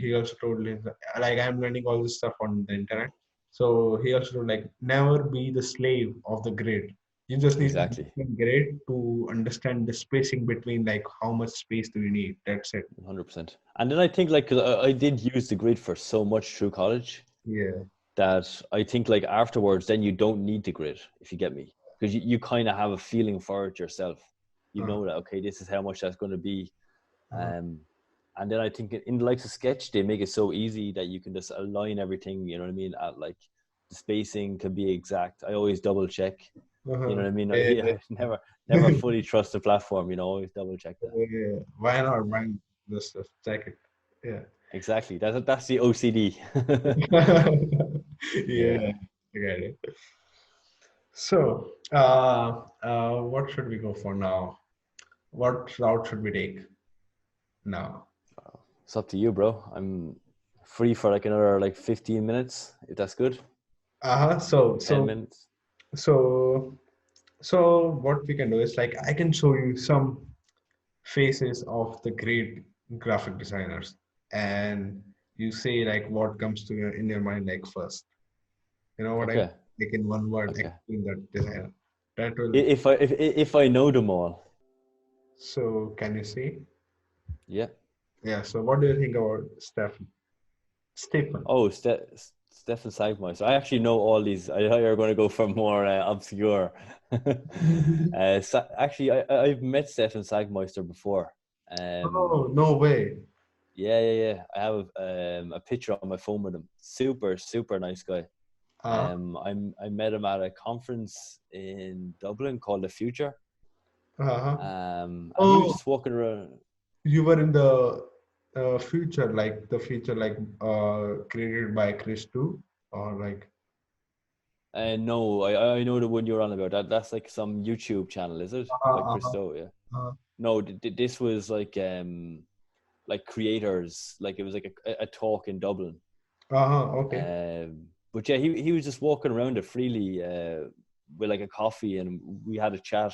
that, like I'm learning all this stuff on the internet. So he also told like never be the slave of the grade. You just need to Exactly, understand grade to understand the spacing between like how much space do you need. That's it. 100%. And then I think like 'cause I did use the grid for so much through college Yeah. that I think like afterwards, then you don't need the grid if you get me, because you kind of have a feeling for it yourself. You Uh, know that okay, this is how much that's going to be. uh, Um, and then I think in the likes of Sketch, they make it so easy that you can just align everything. You know what I mean? At like the spacing can be exact. I always double check. You know uh-huh. what I mean? Yeah, I never fully trust the platform. Always double check that. yeah. Why not? Why not? Just check it. Yeah. Exactly. That's the OCD. Yeah, Yeah. I get it. So, what should we go for now? What route should we take now? It's up to you, bro. I'm free for like another like 15 minutes, if that's good. Uh-huh. 10 minutes. So, what we can do is like, I can show you some faces of the great graphic designers. and you say like what comes to your in your mind like first. You know what I mean? Okay. Like in one word, Okay. explain that designer. That will. If I know them all, So can you see? yeah. Yeah. So what do you think about Stephen? Oh, Stefan Sagmeister. I actually know all these. I thought you were going to go for more obscure. Actually, I've met Stefan Sagmeister before. Oh, no way. Yeah. I have a picture on my phone with him. Super nice guy. Uh, I met him at a conference in Dublin called The Future. uh-huh. And he was Oh, just walking around. you were in the future, like the future, like created by Chris too, or like. No, I know the one you're on about. That's like some YouTube channel, is it? By Uh-huh. Christo, yeah. Uh, No, this was like creators, like it was like a talk in Dublin. okay. But yeah, he was just walking around it freely with like a coffee, and we had a chat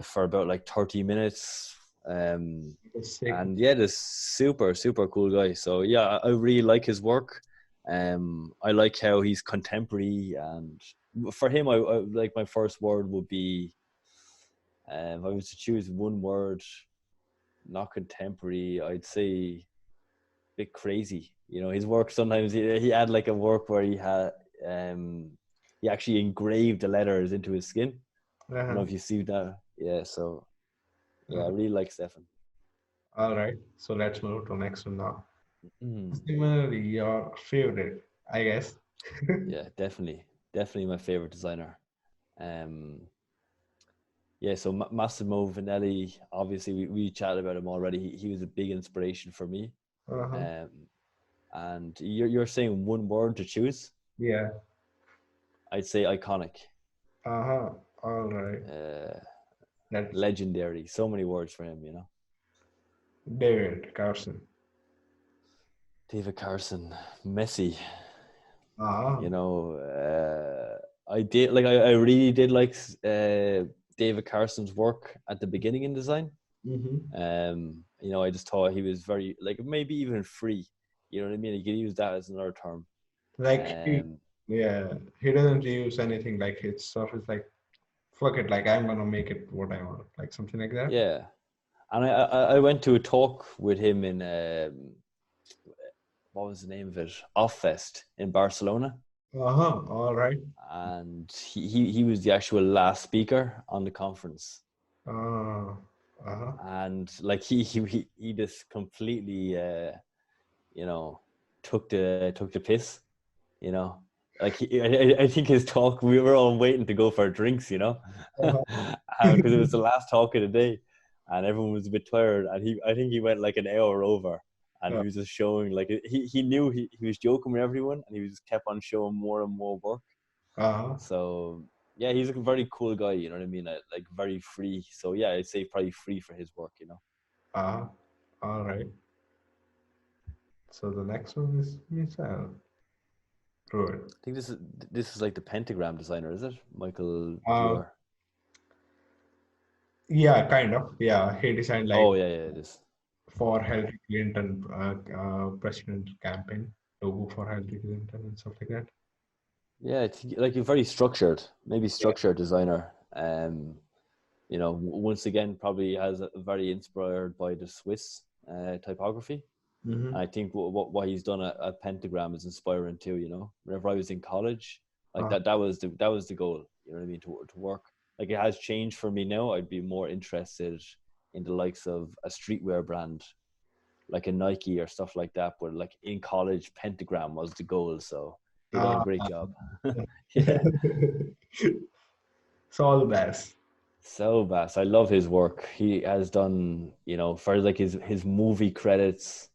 for about like 30 minutes. That's sick. And yeah, this super cool guy. So yeah, I really like his work. I like how he's contemporary, and for him, I like my first word would be, if I was to choose one word, not contemporary, I'd say a bit crazy. You know, his work sometimes he had like a work where um he actually engraved the letters into his skin. I don't know Uh-huh. if you see that. Yeah, so yeah, I Uh-huh. really like Stefan. All right. So let's move to next one now. Mm. Similarly, your favorite, I guess. Yeah, definitely my favorite designer. Um, yeah, so Massimo Vanelli, obviously we chatted about him already. He was a big inspiration for me. Uh-huh. Um, and you're saying one word to choose. Yeah. I'd say iconic, Uh-huh. All right. uh, That's legendary. So many words for him, you know. David Carson. David Carson, Messi. Uh-huh. You know, I did like I really did like David Carson's work at the beginning in design. Mm-hmm. You know, I just thought he was very like maybe even free. You know what I mean? You could use that as another term. Like Um, yeah, he doesn't use anything like his stuff is like fuck it, like I'm gonna make it what I want, like something like that. yeah, and I went to a talk with him in what was the name of it? Off Fest in Barcelona, Uh-huh. All right. and he was the actual last speaker on the conference. Uh, uh-huh. And like he just completely you know took the piss, you know, like I think his talk, we were all waiting to go for drinks, you know, Uh-huh. because it was the last talk of the day and everyone was a bit tired, and I think he went like an hour over, and he was just showing like he knew he was joking with everyone, and he just kept on showing more and more work. Uh-huh. So yeah, he's a very cool guy, you know what I mean, like very free. So yeah, I'd say probably free for his work, you know. Uh-huh. All right. So the next one is Michelle. Good. I think this is like the pentagram designer, is it? Michael Uh, Dior. yeah, kind of. Yeah, he designed like Oh yeah, it is. for Yeah, Hillary Clinton presidential campaign logo for Hillary Clinton and stuff like that. yeah. It's like a very structured, maybe Yeah. structured designer. You know, once again, probably has a very inspired by the Swiss typography. Mm-hmm. And I think what he's done at Pentagram is inspiring too. You know, whenever I was in college, like Uh, that was the goal. You know what I mean? To work. Like it has changed for me now. I'd be more interested in the likes of a streetwear brand like a Nike or stuff like that. But like in college, Pentagram was the goal. So he done a uh, great job. Yeah. it's all the best. So vast. I love his work. He has done, you know, for like his movie credits.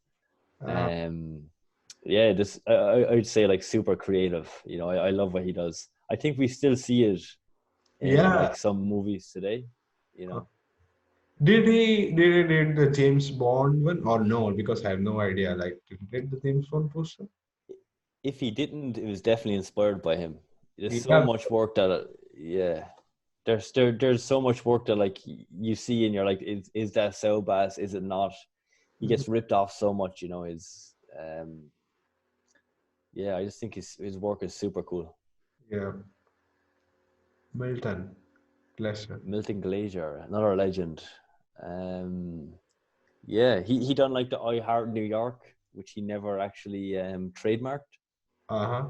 Uh, Um, yeah, just I'd say like super creative. You know, I love what he does. I think we still see it in yeah. like some movies today. You Uh, know, did the James Bond one or no? Because I have no idea. Like, did the James Bond poster? if he didn't, it was definitely inspired by him. There's so Yeah. much work that, yeah, there's so much work that like you see and you're like, is that so bad? Is it not? he gets ripped off so much. You know, yeah, I just think his work is super cool. Yeah. Milton. Pleasure. Milton Glaser, another legend. Yeah, he done like the I Heart New York, which he never actually trademarked. Uh-huh.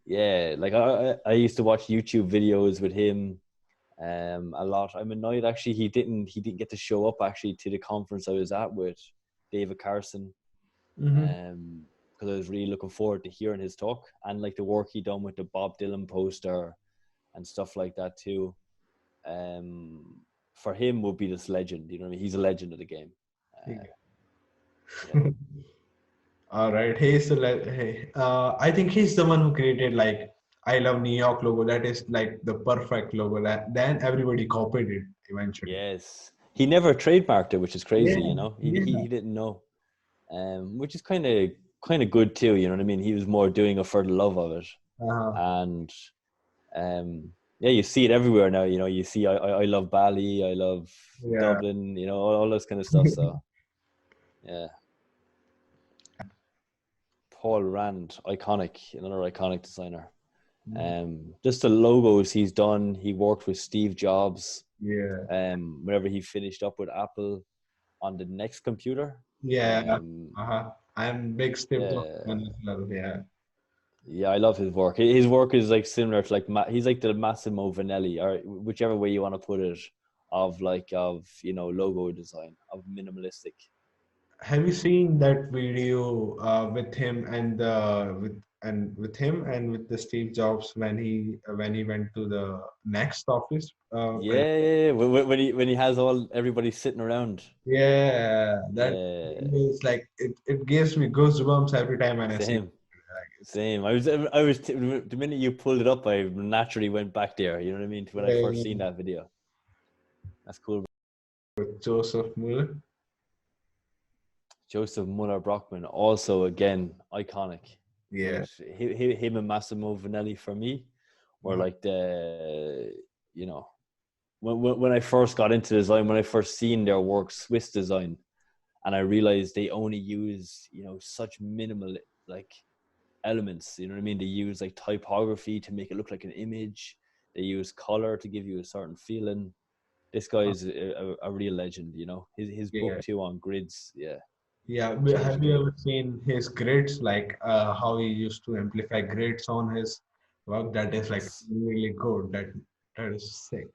Yeah, like I used to watch YouTube videos with him a lot. I'm annoyed actually he didn't get to show up actually to the conference I was at with David Carson, Mm-hmm. because I was really looking forward to hearing his talk and like the work he done with the Bob Dylan poster and stuff like that too. For him would be this legend, you know what I mean? He's a legend of the game. Yeah. All right. I think he's the one who created like I love New York logo. That is like the perfect logo. Then everybody copied it eventually. Yes. He never trademarked it, which is crazy, Yeah. you know. Yeah. He didn't know. Which is kind of good too, you know what I mean? He was more doing it for the love of it. Uh-huh. And yeah, you see it everywhere now, you know. You see I love Bali, I love Yeah. Dublin, you know, all this kind of stuff. So yeah. Paul Rand, another iconic designer. Just the logos he's done. He worked with Steve Jobs. Yeah. Whenever he finished up with Apple on the next computer. Yeah. Uh-huh. I'm big Steve Jobs Yeah, fan as well. Yeah. yeah, I love his work. His work is like similar to like he's like the Massimo Vanelli, or whichever way you want to put it, of you know, logo design, of minimalistic. Have you seen that video with him and with the Steve Jobs when he went to the next office? Yeah. When he has all everybody sitting around. Yeah, that Yeah, is like it gives me goosebumps every time when I see it. same, Like, same. I was the minute you pulled it up, I naturally went back there. You know what I mean? To when I first seen that video. That's cool. with Joseph Muller. Joseph Muller Brockman, also again iconic. Yeah. But him and Massimo Vanelli for me were Uh, like the, you know, when I first got into design, when I first seen their work, Swiss design, and I realized they only use, you know, such minimal like elements. You know what I mean? They use like typography to make it look like an image. They use color to give you a certain feeling. This guy is a real legend. You know, his book yeah. too on grids. Yeah, Yeah. changed Have the you game. ever seen his grids? Like how he used to amplify grids on his work? That is like Yes. really good. That is sick.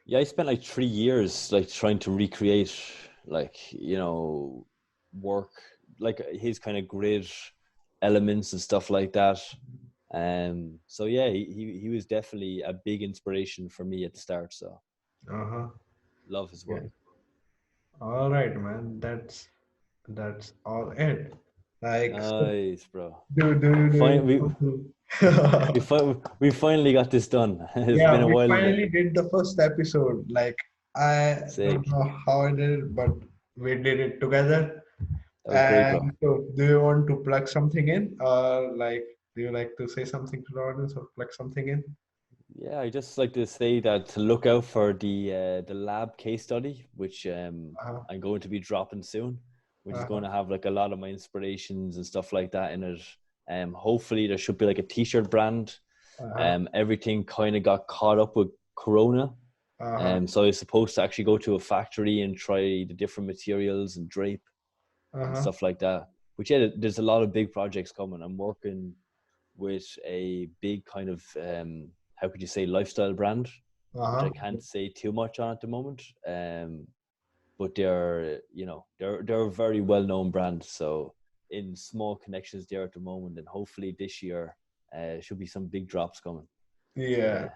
Yeah, I spent like 3 years like trying to recreate, like, you know, work like his kind of grid elements and stuff like that. So yeah, he was definitely a big inspiration for me at the start. So Uh-huh. love his Yeah. work. All right, man. That's all it. Like, so Nice, bro. do Fine, you want to? we finally got this done. It's been Yeah, a we while. finally did the first episode. Like, I don't Sick. know how I did it, but we did it together. That was great, bro. And so, do you want to plug something in, or like, do you like to say something to the audience or plug something in? Yeah, I just like to say that to look out for the lab case study, which Uh-huh, I'm going to be dropping soon, which is uh-huh, going to have like a lot of my inspirations and stuff like that in it. Hopefully there should be like a t-shirt brand. uh-huh, Everything kind of got caught up with Corona. uh-huh, So I was supposed to actually go to a factory and try the different materials and drape and uh-huh, stuff like that. But yeah, there's a lot of big projects coming. I'm working with a big kind of how could you say, lifestyle brand, which I uh-huh. can't say too much on at the moment. But they're, you know, they're a very well known brand. So in small connections there at the moment, and hopefully this year should be some big drops coming. Yeah. Yeah,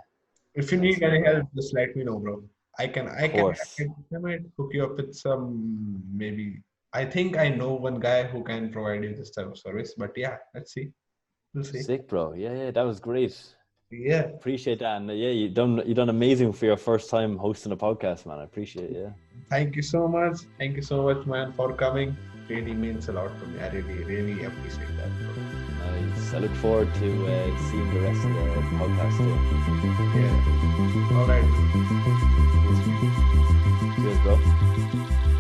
If you nice need one, any bro. help, just let me know, bro. Of course. I might hook you up with some, maybe. I think I know one guy who can provide you this type of service, but yeah, let's see. We'll see. Sick, bro. Yeah, that was great. Yeah. Appreciate that. And yeah, you done amazing for your first time hosting a podcast, man. I appreciate it. Yeah. Thank you so much. Thank you so much, man, for coming. Really means a lot to me. I really appreciate that, bro. Nice. I look forward to seeing the rest of the podcast too. Yeah. All right. Cheers, bro.